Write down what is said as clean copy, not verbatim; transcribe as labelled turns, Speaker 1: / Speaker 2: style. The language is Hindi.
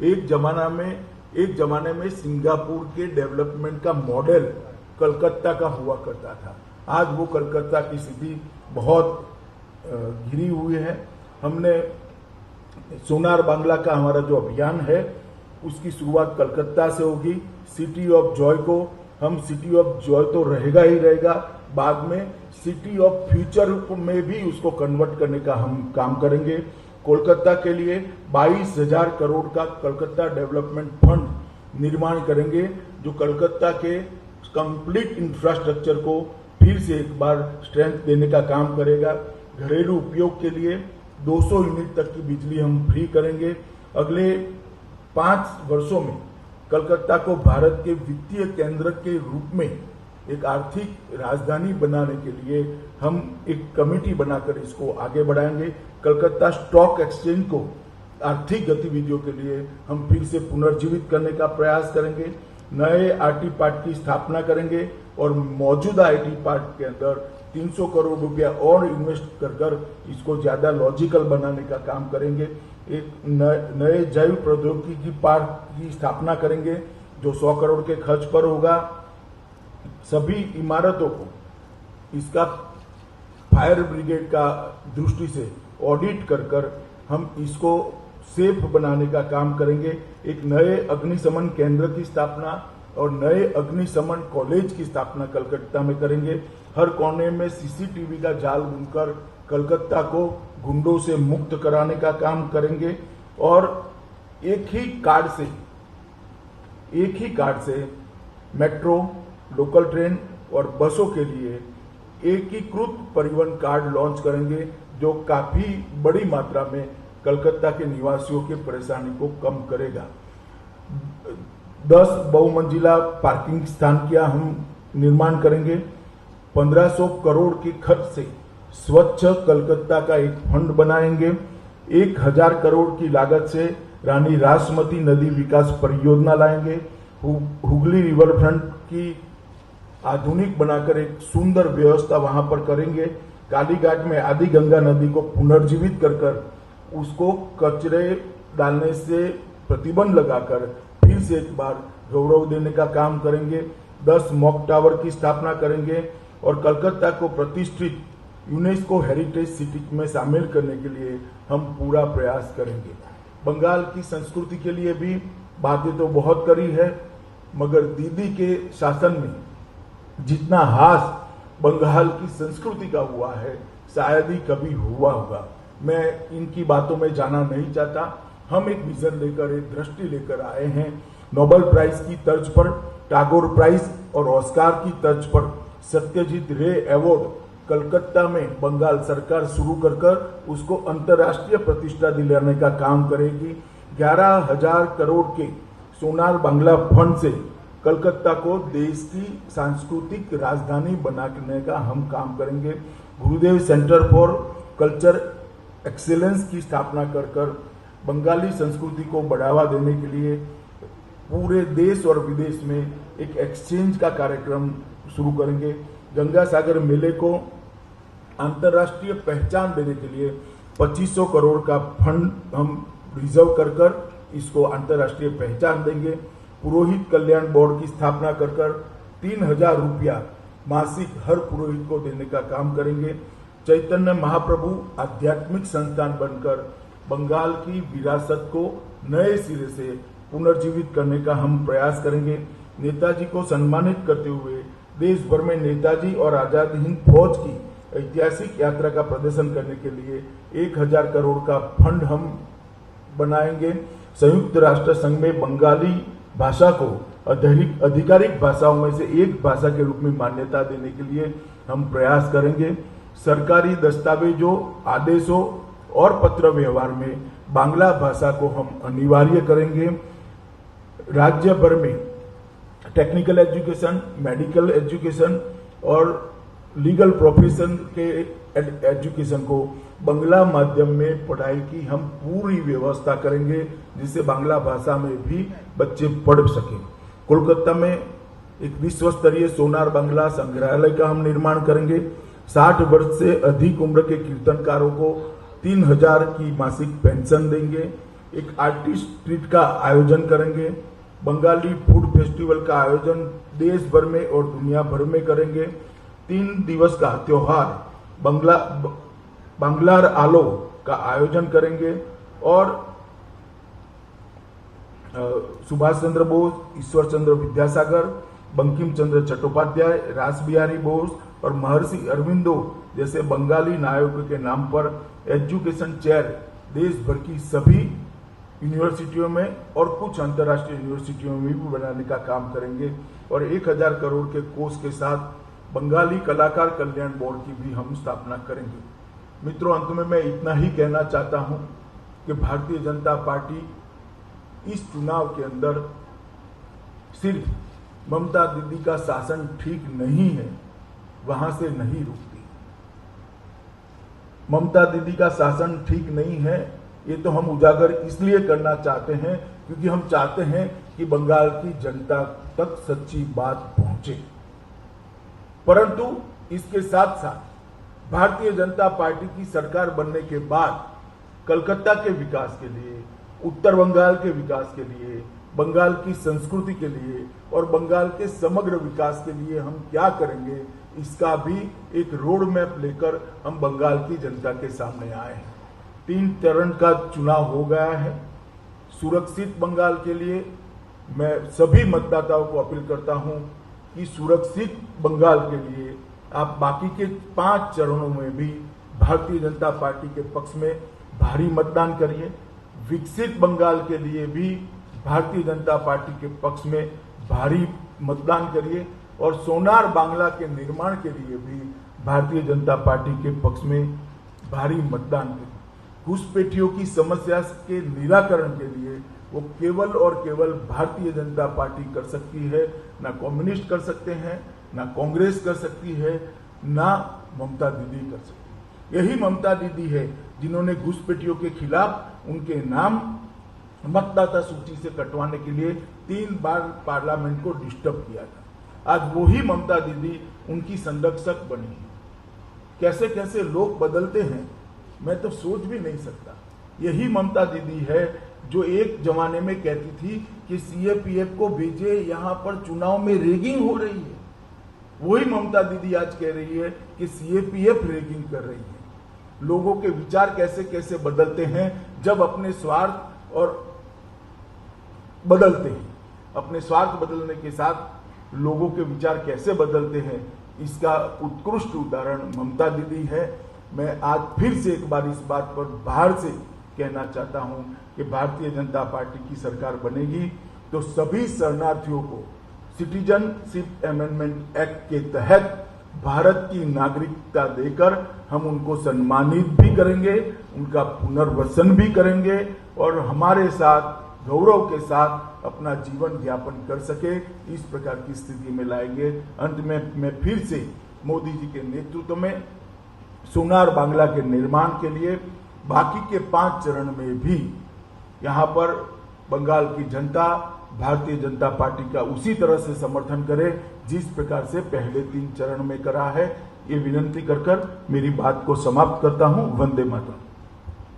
Speaker 1: एक जमाने में सिंगापुर के डेवलपमेंट का मॉडल कलकत्ता का हुआ करता था। आज वो कलकत्ता की स्थिति बहुत घिरी हुई है। हमने सोनार बांग्ला का हमारा जो अभियान है उसकी शुरुआत कलकत्ता से होगी। सिटी ऑफ जॉय को हम सिटी ऑफ जॉय तो रहेगा ही रहेगा, बाद में सिटी ऑफ फ्यूचर में भी उसको कन्वर्ट करने का हम काम करेंगे। कोलकाता के लिए 22,000 करोड़ का कलकत्ता डेवलपमेंट फंड निर्माण करेंगे, जो कलकत्ता के कंप्लीट इंफ्रास्ट्रक्चर को फिर से एक बार स्ट्रेंथ देने का काम करेगा। घरेलू उपयोग के लिए 200 यूनिट तक की बिजली हम फ्री करेंगे। अगले 5 वर्षों में कलकत्ता को भारत के वित्तीय केंद्र के रूप में एक आर्थिक राजधानी बनाने के लिए हम एक कमेटी बनाकर इसको आगे बढ़ाएंगे। कलकत्ता स्टॉक एक्सचेंज को आर्थिक गतिविधियों के लिए हम फिर से पुनर्जीवित करने का प्रयास करेंगे। नए आईटी पार्क की स्थापना करेंगे और मौजूदा आईटी पार्क के अंदर 300 करोड़ रुपया और इन्वेस्ट कर इसको ज्यादा लॉजिकल बनाने का काम करेंगे। एक नए जैव प्रौद्योगिकी पार्क की स्थापना करेंगे जो 100 करोड़ के खर्च पर होगा। सभी इमारतों को इसका फायर ब्रिगेड का दृष्टि से ऑडिट कर हम इसको सेफ बनाने का काम करेंगे। एक नए अग्निशमन केंद्र की स्थापना और नए अग्निशमन कॉलेज की स्थापना कलकत्ता में करेंगे। हर कोने में सीसीटीवी का जाल बुनकर कलकत्ता को गुंडों से मुक्त कराने का काम करेंगे और एक ही कार्ड से मेट्रो, लोकल ट्रेन और बसों के लिए एकीकृत परिवहन कार्ड लॉन्च करेंगे, जो काफी बड़ी मात्रा में कलकत्ता के निवासियों के परेशानी को कम करेगा। 10 बहुमंजिला पार्किंग स्थान का हम निर्माण करेंगे। 1500 करोड़ के खर्च से स्वच्छ कलकत्ता का एक फंड बनाएंगे। 1000 करोड़ की लागत से रानी रासमती नदी विकास परियोजना लाएंगे। हुगली रिवर फ्रंट की आधुनिक बनाकर एक सुंदर व्यवस्था वहां पर करेंगे। कालीघाट में आदि गंगा नदी को पुनर्जीवित कर उसको कचरे डालने से प्रतिबंध लगाकर फिर से एक बार गौरव देने का काम करेंगे। 10 मॉक टावर की स्थापना करेंगे और कलकत्ता को प्रतिष्ठित यूनेस्को हेरिटेज सिटी में शामिल करने के लिए हम पूरा प्रयास करेंगे। बंगाल की संस्कृति के लिए भी बातें तो बहुत करी है, मगर दीदी के शासन में जितना हास बंगाल की संस्कृति का हुआ है शायद ही कभी हुआ होगा। मैं इनकी बातों में जाना नहीं चाहता। हम एक विजन लेकर, एक दृष्टि लेकर आए हैं। नोबेल प्राइज की तर्ज पर टैगोर प्राइज और ऑस्कार की तर्ज पर सत्यजीत रे अवार्ड कलकत्ता में बंगाल सरकार शुरू कर उसको अंतर्राष्ट्रीय प्रतिष्ठा दिलाने का काम करेगी। 11,000 करोड़ के सोनार बांग्ला फंड से कलकत्ता को देश की सांस्कृतिक राजधानी बनाने का हम काम करेंगे। गुरुदेव सेंटर फॉर कल्चर एक्सीलेंस की स्थापना कर बंगाली संस्कृति को बढ़ावा देने के लिए पूरे देश और विदेश में एक एक्सचेंज का कार्यक्रम शुरू करेंगे। गंगा सागर मेले को अंतर्राष्ट्रीय पहचान देने के लिए 2500 करोड़ का फंड हम रिजर्व कर इसको अंतर्राष्ट्रीय पहचान देंगे। पुरोहित कल्याण बोर्ड की स्थापना कर 3,000 रुपया मासिक हर पुरोहित को देने का काम करेंगे। चैतन्य महाप्रभु आध्यात्मिक संस्थान बनकर बंगाल की विरासत को नए सिरे से पुनर्जीवित करने का हम प्रयास करेंगे। नेताजी को सम्मानित करते हुए देश भर में नेताजी और आजाद हिंद फौज की ऐतिहासिक यात्रा का प्रदर्शन करने के लिए 1,000 करोड़ का फंड हम बनाएंगे। संयुक्त राष्ट्र संघ में बंगाली भाषा को आधिकारिक भाषाओं में से एक भाषा के रूप में मान्यता देने के लिए हम प्रयास करेंगे। सरकारी दस्तावेजों, आदेशों और पत्र व्यवहार में बांग्ला भाषा को हम अनिवार्य करेंगे। राज्य भर में टेक्निकल एजुकेशन, मेडिकल एजुकेशन और लीगल प्रोफेशन के एजुकेशन को बांग्ला माध्यम में पढ़ाई की हम पूरी व्यवस्था करेंगे, जिससे बांग्ला भाषा में भी बच्चे पढ़ सकें। कोलकाता में एक विश्व स्तरीय सोनार बांग्ला संग्रहालय का हम निर्माण करेंगे। 60 वर्ष से अधिक उम्र के कीर्तनकारों को 3,000 की मासिक पेंशन देंगे। एक आर्टिस्ट ट्रीट का आयोजन करेंगे। बंगाली फूड फेस्टिवल का आयोजन देश भर में और दुनिया भर में करेंगे। 3 दिवस का त्योहार बांग्लार आलो का आयोजन करेंगे और सुभाष चंद्र बोस, ईश्वर चंद्र विद्यासागर, बंकिम चंद्र चट्टोपाध्याय, रासबिहारी बोस और महर्षि अरविंदो जैसे बंगाली नायकों के नाम पर एजुकेशन चेयर देश भर की सभी यूनिवर्सिटियों में और कुछ अंतर्राष्ट्रीय यूनिवर्सिटियों में भी बनाने का काम करेंगे और 1000 करोड़ के कोष के साथ बंगाली कलाकार कल्याण बोर्ड की भी हम स्थापना करेंगे। मित्रों, अंत में मैं इतना ही कहना चाहता हूं कि भारतीय जनता पार्टी इस चुनाव के अंदर सिर्फ ममता दीदी का शासन ठीक नहीं है, वहां से नहीं रुकती। ममता दीदी का शासन ठीक नहीं है, ये तो हम उजागर इसलिए करना चाहते हैं क्योंकि हम चाहते हैं कि बंगाल की जनता तक सच्ची बात पहुंचे। परंतु इसके साथ साथ भारतीय जनता पार्टी की सरकार बनने के बाद कलकत्ता के विकास के लिए, उत्तर बंगाल के विकास के लिए, बंगाल की संस्कृति के लिए और बंगाल के समग्र विकास के लिए हम क्या करेंगे, इसका भी एक रोड मैप लेकर हम बंगाल की जनता के सामने आए हैं। 3 चरण का चुनाव हो गया है। सुरक्षित बंगाल के लिए मैं सभी मतदाताओं को अपील करता हूं कि सुरक्षित बंगाल के लिए आप बाकी के 5 चरणों में भी भारतीय जनता पार्टी के पक्ष में भारी मतदान करिए। विकसित बंगाल के लिए भी भारतीय जनता पार्टी के पक्ष में भारी मतदान करिए और सोनार बांग्ला के निर्माण के लिए भी भारतीय जनता पार्टी के पक्ष में भारी मतदान करिए। घुसपैठियों की समस्या के निराकरण के लिए वो केवल और केवल भारतीय जनता पार्टी कर सकती है, ना कम्युनिस्ट कर सकते हैं, ना कांग्रेस कर सकती है, ना ममता दीदी कर सकती है। यही ममता दीदी है जिन्होंने घुसपैठियों के खिलाफ उनके नाम मतदाता सूची से कटवाने के लिए 3 बार पार्लियामेंट को डिस्टर्ब किया था। आज वही ममता दीदी उनकी संरक्षक बनी है। कैसे कैसे लोग बदलते हैं मैं तो सोच भी नहीं सकता। यही ममता दीदी है जो एक जमाने में कहती थी कि सीएपीएफ को भेजे, यहां पर चुनाव में रेगिंग हो रही है। वही ममता दीदी आज कह रही है कि सीएपीएफ रेगिंग कर रही है। लोगों के विचार कैसे कैसे बदलते हैं जब अपने स्वार्थ और बदलते हैं, अपने स्वार्थ बदलने के साथ लोगों के विचार कैसे बदलते हैं, इसका उत्कृष्ट उदाहरण ममता दीदी है। मैं आज फिर से एक बार इस बात पर बाहर से कहना चाहता हूं कि भारतीय जनता पार्टी की सरकार बनेगी तो सभी शरणार्थियों को सिटीजनशिप अमेंडमेंट एक्ट के तहत भारत की नागरिकता देकर हम उनको सम्मानित भी करेंगे, उनका पुनर्वसन भी करेंगे और हमारे साथ गौरव के साथ अपना जीवन यापन कर सके, इस प्रकार की स्थिति में लाएंगे। अंत में मैं फिर से मोदी जी के नेतृत्व में सोनार बांग्ला के निर्माण के लिए बाकी के 5 चरण में भी यहां पर बंगाल की जनता भारतीय जनता पार्टी का उसी तरह से समर्थन करे जिस प्रकार से पहले 3 चरण में करा है। ये विनंती कर मेरी बात को समाप्त करता हूं। वंदे मातरम।